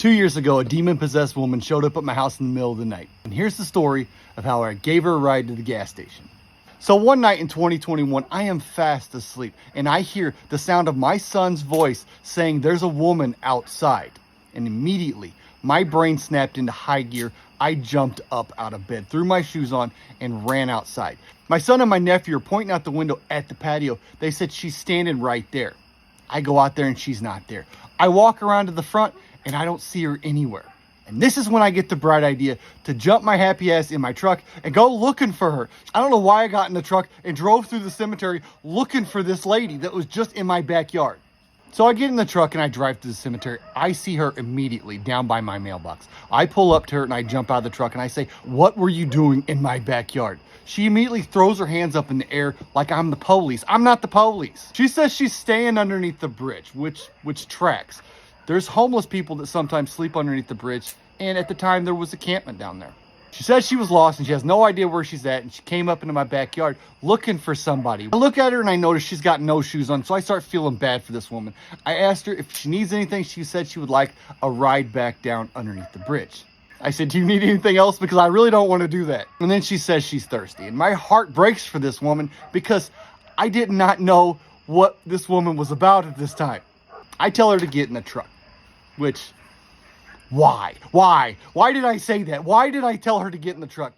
2 years ago, a demon-possessed woman showed up at my house in the middle of the night. And here's the story of how I gave her a ride to the gas station. So one night in 2021, I am fast asleep, and I hear the sound of my son's voice saying there's a woman outside. And immediately, my brain snapped into high gear. I jumped up out of bed, threw my shoes on, and ran outside. My son and my nephew are pointing out the window at the patio. They said she's standing right there. I go out there and she's not there. I walk around to the front and I don't see her anywhere. And this is when I get the bright idea to jump my happy ass in my truck and go looking for her. I don't know why I got in the truck and drove through the cemetery looking for this lady that was just in my backyard. So I get in the truck and I drive to the cemetery. I see her immediately down by my mailbox. I pull up to her and I jump out of the truck and I say, "What were you doing in my backyard?" She immediately throws her hands up in the air like I'm the police. I'm not the police. She says she's staying underneath the bridge, which tracks. There's homeless people that sometimes sleep underneath the bridge, and at the time there was a campment down there. She says she was lost and she has no idea where she's at, and she came up into my backyard looking for somebody. I look at her and I notice she's got no shoes on, so I start feeling bad for this woman. I asked her if she needs anything. She said she would like a ride back down underneath the bridge. I said, "Do you need anything else? Because I really don't want to do that." And then she says she's thirsty. And my heart breaks for this woman because I did not know what this woman was about at this time. I tell her to get in the truck, which, why? Why did I say that? Why did I tell her to get in the truck?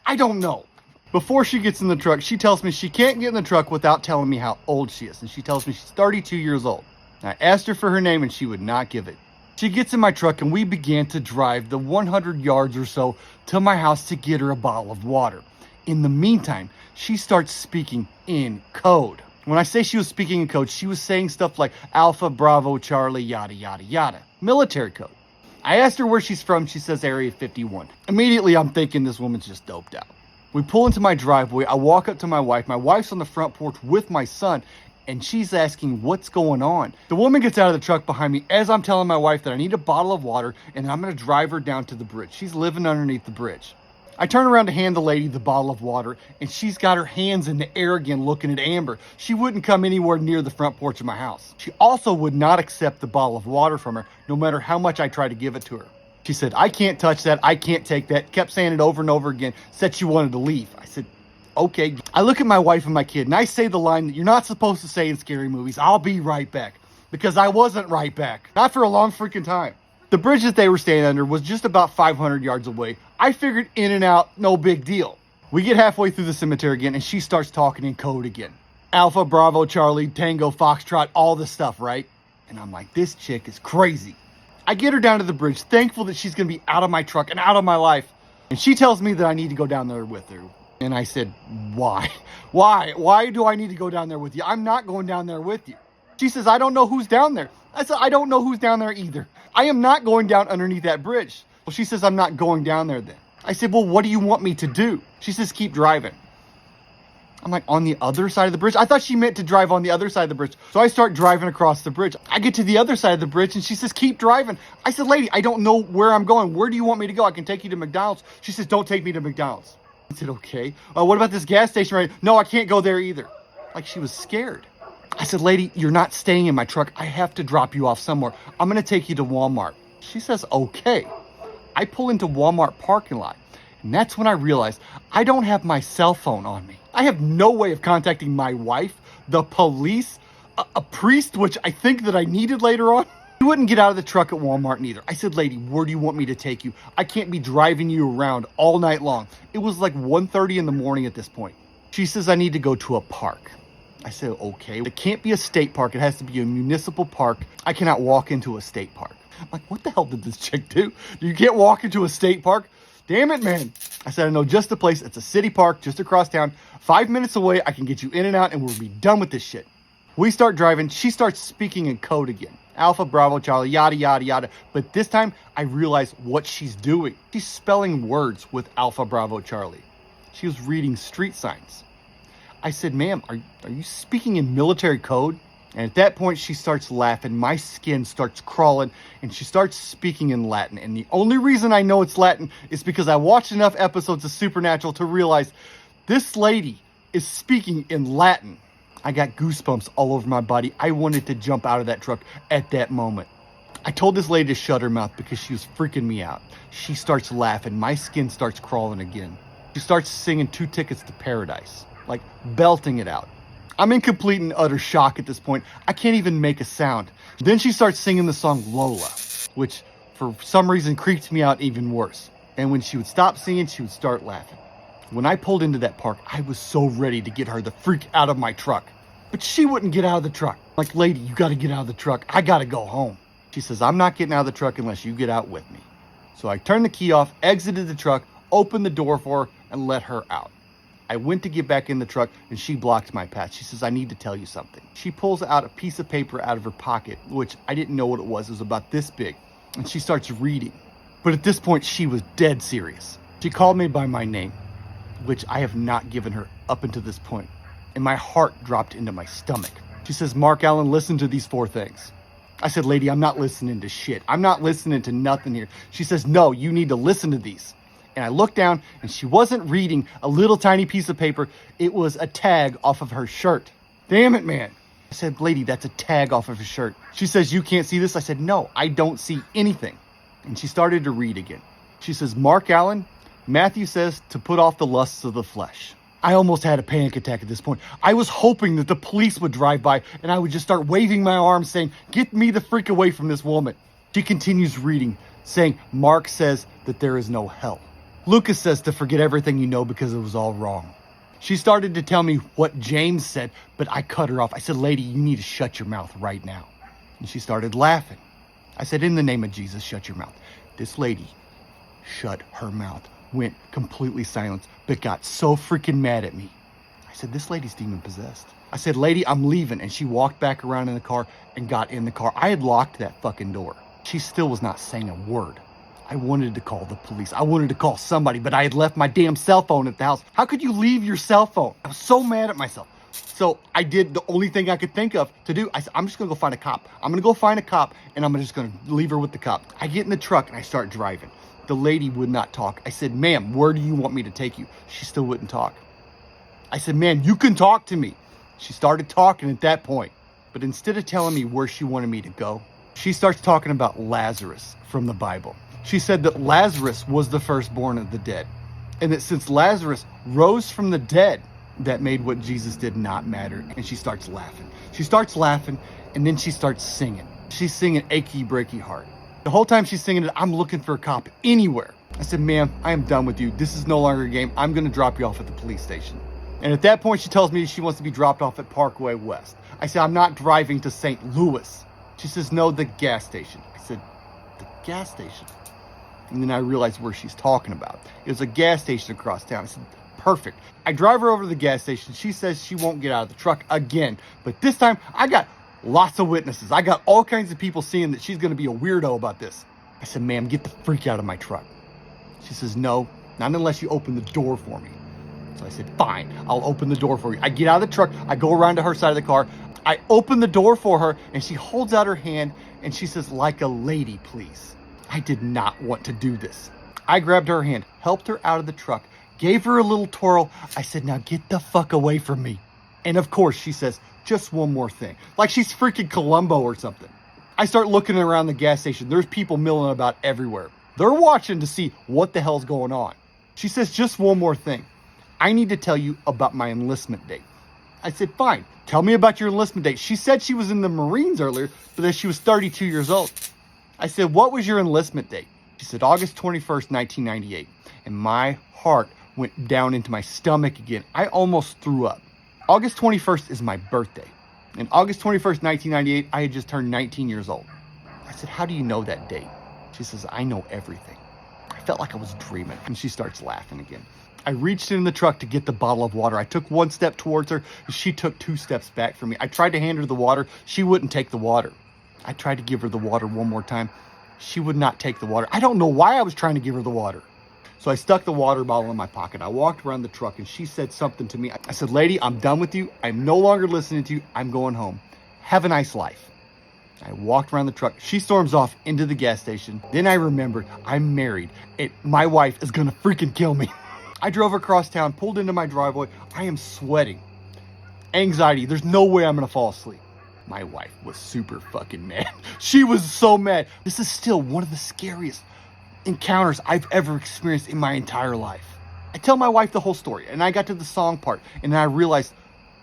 I don't know. Before she gets in the truck, she tells me she can't get in the truck without telling me how old she is. And she tells me she's 32 years old. I asked her for her name and she would not give it. She gets in my truck and we began to drive the 100 yards or so to my house to get her a bottle of water. In the meantime, she starts speaking in code. When I say she was speaking in code, she was saying stuff like Alpha, Bravo, Charlie, yada, yada, yada. Military code. I asked her where she's from. She says Area 51. Immediately, I'm thinking this woman's just doped out. We pull into my driveway. I walk up to my wife. My wife's on the front porch with my son, and she's asking what's going on. The woman gets out of the truck behind me as I'm telling my wife that I need a bottle of water and I'm going to drive her down to the bridge. She's living underneath the bridge. I turn around to hand the lady the bottle of water, and she's got her hands in the air again looking at Amber. She wouldn't come anywhere near the front porch of my house. She also would not accept the bottle of water from her, no matter how much I tried to give it to her. She said, "I can't touch that, I can't take that," kept saying it over and over again, said she wanted to leave. I said, "Okay." I look at my wife and my kid, and I say the line that you're not supposed to say in scary movies, "I'll be right back," because I wasn't right back. Not for a long freaking time. The bridge that they were staying under was just about 500 yards away. I figured in and out, no big deal. We get halfway through the cemetery again, and she starts talking in code again. Alpha, Bravo, Charlie, Tango, Foxtrot, all this stuff, right? And I'm like, this chick is crazy. I get her down to the bridge, thankful that she's going to be out of my truck and out of my life. And she tells me that I need to go down there with her. And I said, why? Why do I need to go down there with you? I'm not going down there with you. She says, "I don't know who's down there." I said, "I don't know who's down there either. I am not going down underneath that bridge." Well, she says, "I'm not going down there then." I said, "Well, what do you want me to do?" She says, "Keep driving." I'm like, "On the other side of the bridge?" I thought she meant to drive on the other side of the bridge. So I start driving across the bridge. I get to the other side of the bridge and she says, "Keep driving." I said, "Lady, I don't know where I'm going. Where do you want me to go? I can take you to McDonald's." She says, "Don't take me to McDonald's." I said, "Okay. What about this gas station right here?" "No, I can't go there either." Like she was scared. I said, "Lady, you're not staying in my truck. I have to drop you off somewhere. I'm going to take you to Walmart." She says, "Okay." I pull into Walmart parking lot, and that's when I realized I don't have my cell phone on me. I have no way of contacting my wife, the police, a priest, which I think that I needed later on. He wouldn't get out of the truck at Walmart neither. I said, "Lady, where do you want me to take you? I can't be driving you around all night long." It was like 1:30 in the morning at this point. She says, "I need to go to a park." I said, "Okay, it can't be a state park. It has to be a municipal park. I cannot walk into a state park." I'm like, what the hell did this chick do? You can't walk into a state park? Damn it, man. I said, "I know just the place. It's a city park just across town. 5 minutes away. I can get you in and out and we'll be done with this shit." We start driving. She starts speaking in code again. Alpha, Bravo, Charlie, yada, yada, yada. But this time I realize what she's doing. She's spelling words with Alpha, Bravo, Charlie. She was reading street signs. I said, "Ma'am, are you speaking in military code?" And at that point, she starts laughing. My skin starts crawling, and she starts speaking in Latin. And the only reason I know it's Latin is because I watched enough episodes of Supernatural to realize this lady is speaking in Latin. I got goosebumps all over my body. I wanted to jump out of that truck at that moment. I told this lady to shut her mouth because she was freaking me out. She starts laughing. My skin starts crawling again. She starts singing 2 Tickets to Paradise, like belting it out. I'm in complete and utter shock at this point. I can't even make a sound. Then she starts singing the song Lola, which for some reason creeped me out even worse. And when she would stop singing, she would start laughing. When I pulled into that park, I was so ready to get her the freak out of my truck. But she wouldn't get out of the truck. Like, lady, you gotta get out of the truck. I gotta go home. She says, I'm not getting out of the truck unless you get out with me. So I turned the key off, exited the truck, opened the door for her, and let her out. I went to get back in the truck, and she blocked my path. She says, I need to tell you something. She pulls out a piece of paper out of her pocket, which I didn't know what it was. It was about this big. And she starts reading. But at this point, she was dead serious. She called me by my name, which I have not given her up until this point. And my heart dropped into my stomach. She says, Mark Allen, listen to these 4 things. I said, lady, I'm not listening to shit. I'm not listening to nothing here. She says, no, you need to listen to these. And I looked down, and she wasn't reading a little tiny piece of paper. It was a tag off of her shirt. Damn it, man. I said, lady, that's a tag off of her shirt. She says, you can't see this? I said, no, I don't see anything. And she started to read again. She says, Mark Allen, Matthew says to put off the lusts of the flesh. I almost had a panic attack at this point. I was hoping that the police would drive by and I would just start waving my arms saying, get me the freak away from this woman. She continues reading, saying, Mark says that there is no hell. Lucas says to forget everything you know because it was all wrong. She started to tell me what James said, but I cut her off. I said, lady, you need to shut your mouth right now. And she started laughing. I said, in the name of Jesus, shut your mouth. This lady shut her mouth, went completely silent, but got so freaking mad at me. I said, this lady's demon possessed. I said, lady, I'm leaving. And she walked back around in the car and got in the car. I had locked that fucking door. She still was not saying a word. I wanted to call the police. I wanted to call somebody, but I had left my damn cell phone at the house. How could you leave your cell phone? I was so mad at myself. So I did the only thing I could think of to do. I said, I'm just going to go find a cop. I'm going to go find a cop, and I'm just going to leave her with the cop. I get in the truck, and I start driving. The lady would not talk. I said, ma'am, where do you want me to take you? She still wouldn't talk. I said, man, you can talk to me. She started talking at that point. But instead of telling me where she wanted me to go, she starts talking about Lazarus from the Bible. She said that Lazarus was the firstborn of the dead. And that since Lazarus rose from the dead, that made what Jesus did not matter. And she starts laughing. She starts laughing, and then she starts singing. She's singing Achy Breaky Heart. The whole time she's singing it, I'm looking for a cop anywhere. I said, ma'am, I am done with you. This is no longer a game. I'm going to drop you off at the police station. And at that point, she tells me she wants to be dropped off at Parkway West. I said, I'm not driving to St. Louis. She says, no, the gas station. I said, the gas station? And then I realized where she's talking about. It was a gas station across town. I said, perfect. I drive her over to the gas station. She says she won't get out of the truck again. But this time, I got lots of witnesses. I got all kinds of people seeing that she's going to be a weirdo about this. I said, ma'am, get the freak out of my truck. She says, no, not unless you open the door for me. So I said, fine, I'll open the door for you. I get out of the truck. I go around to her side of the car. I open the door for her, and she holds out her hand, and she says, like a lady, please. I did not want to do this. I grabbed her hand, helped her out of the truck, gave her a little twirl. I said, now get the fuck away from me. And of course, she says, just one more thing. Like she's freaking Columbo or something. I start looking around the gas station. There's people milling about everywhere. They're watching to see what the hell's going on. She says, just one more thing. I need to tell you about my enlistment date. I said, fine. Tell me about your enlistment date. She said she was in the Marines earlier, but that she was 32 years old. I said, what was your enlistment date? She said, August 21st, 1998. And my heart went down into my stomach again. I almost threw up. August 21st is my birthday. And August 21st, 1998, I had just turned 19 years old. I said, how do you know that date? She says, I know everything. I felt like I was dreaming. And she starts laughing again. I reached in the truck to get the bottle of water. I took one step towards her, and she took 2 steps back from me. I tried to hand her the water. She wouldn't take the water. I tried to give her the water one more time. She would not take the water. I don't know why I was trying to give her the water. So I stuck the water bottle in my pocket. I walked around the truck, and she said something to me. I said, lady, I'm done with you. I'm no longer listening to you. I'm going home. Have a nice life. I walked around the truck. She storms off into the gas station. Then I remembered I'm married. My wife is going to freaking kill me. I drove across town, pulled into my driveway. I am sweating. Anxiety. There's no way I'm going to fall asleep. My wife was super fucking mad. She was so mad. This is still one of the scariest encounters I've ever experienced in my entire life. I tell my wife the whole story, and I got to the song part, and then I realized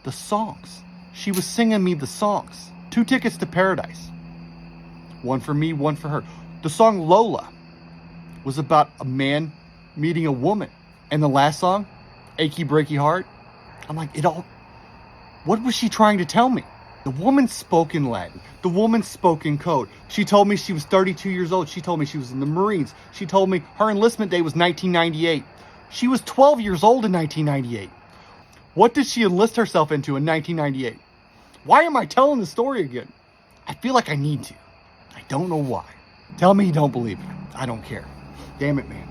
the songs. She was singing me the songs. 2 Tickets to Paradise. One for me, one for her. The song Lola was about a man meeting a woman. And the last song, Achy Breaky Heart, I'm like, what was she trying to tell me? The woman spoke in Latin. The woman spoke in code. She told me she was 32 years old. She told me she was in the Marines. She told me her enlistment date was 1998. She was 12 years old in 1998. What did she enlist herself into in 1998? Why am I telling the story again? I feel like I need to. I don't know why. Tell me you don't believe me. I don't care. Damn it, man.